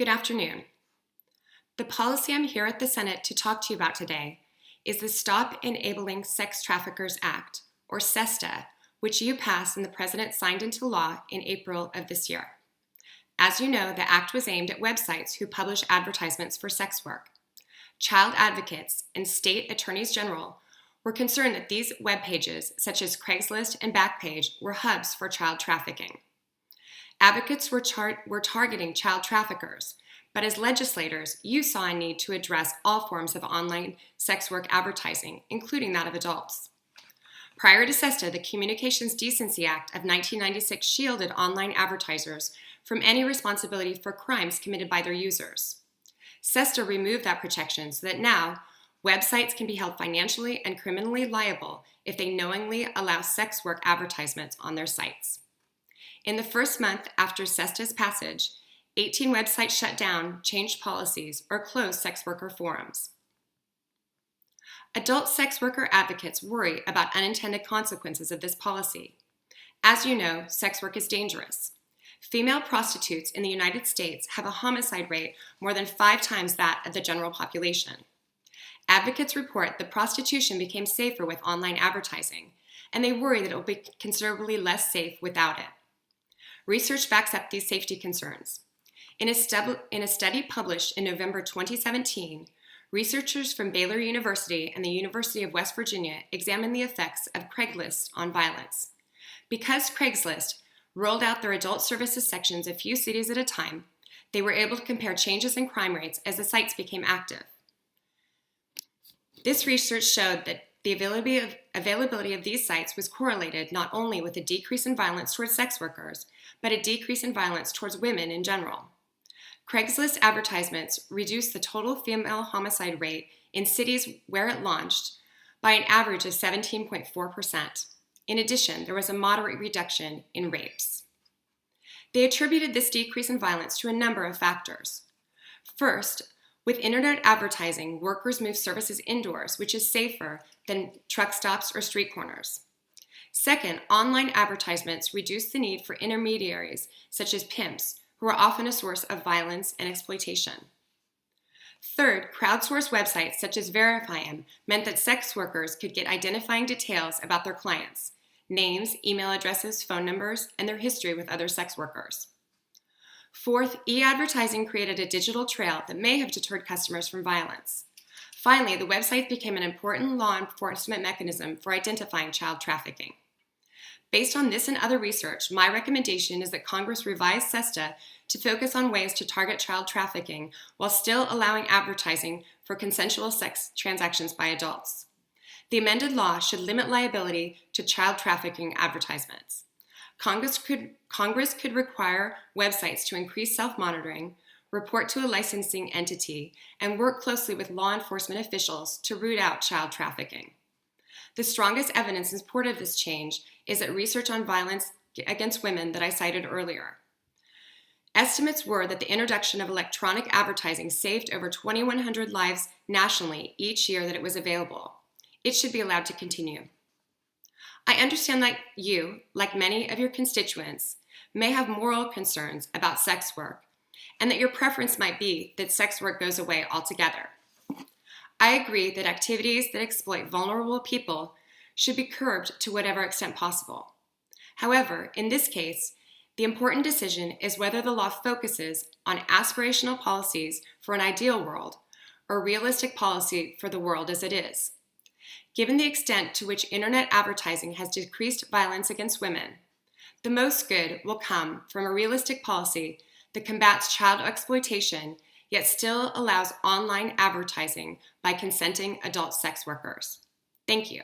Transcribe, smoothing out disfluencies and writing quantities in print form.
Good afternoon. The policy I'm here at the Senate to talk to you about today is the Stop Enabling Sex Traffickers Act, or SESTA, which you passed and the President signed into law in April of this year. As you know, the act was aimed at websites who publish advertisements for sex work. Child advocates and state attorneys general were concerned that these web pages, such as Craigslist and Backpage, were hubs for child trafficking. Advocates were targeting child traffickers, but as legislators, you saw a need to address all forms of online sex work advertising, including that of adults. Prior to SESTA, the Communications Decency Act of 1996 shielded online advertisers from any responsibility for crimes committed by their users. SESTA removed that protection so that now websites can be held financially and criminally liable if they knowingly allow sex work advertisements on their sites. In the first month after SESTA's passage, 18 websites shut down, changed policies, or closed sex worker forums. Adult sex worker advocates worry about unintended consequences of this policy. As you know, sex work is dangerous. Female prostitutes in the United States have a homicide rate more than 5 times that of the general population. Advocates report that prostitution became safer with online advertising, and they worry that it will be considerably less safe without it. Research backs up these safety concerns. In a study published in November 2017, researchers from Baylor University and the University of West Virginia examined the effects of Craigslist on violence. Because Craigslist rolled out their adult services sections a few cities at a time, they were able to compare changes in crime rates as the sites became active. This research showed that the availability of these sites was correlated not only with a decrease in violence towards sex workers, but a decrease in violence towards women in general. Craigslist advertisements reduced the total female homicide rate in cities where it launched by an average of 17.4%. In addition, there was a moderate reduction in rapes. They attributed this decrease in violence to a number of factors. First, with internet advertising, workers move services indoors, which is safer than truck stops or street corners. Second, online advertisements reduce the need for intermediaries, such as pimps, who are often a source of violence and exploitation. Third, crowdsourced websites such as Verify'em meant that sex workers could get identifying details about their clients, names, email addresses, phone numbers, and their history with other sex workers. Fourth, e-advertising created a digital trail that may have deterred customers from violence. Finally, the website became an important law enforcement mechanism for identifying child trafficking. Based on this and other research, my recommendation is that Congress revise SESTA to focus on ways to target child trafficking while still allowing advertising for consensual sex transactions by adults. The amended law should limit liability to child trafficking advertisements. Congress could require websites to increase self-monitoring, report to a licensing entity, and work closely with law enforcement officials to root out child trafficking. The strongest evidence in support of this change is that research on violence against women that I cited earlier. Estimates were that the introduction of electronic advertising saved over 2,100 lives nationally each year that it was available. It should be allowed to continue. I understand that you, like many of your constituents, may have moral concerns about sex work, and that your preference might be that sex work goes away altogether. I agree that activities that exploit vulnerable people should be curbed to whatever extent possible. However, in this case, the important decision is whether the law focuses on aspirational policies for an ideal world or realistic policy for the world as it is. Given the extent to which internet advertising has decreased violence against women, the most good will come from a realistic policy that combats child exploitation yet still allows online advertising by consenting adult sex workers. Thank you.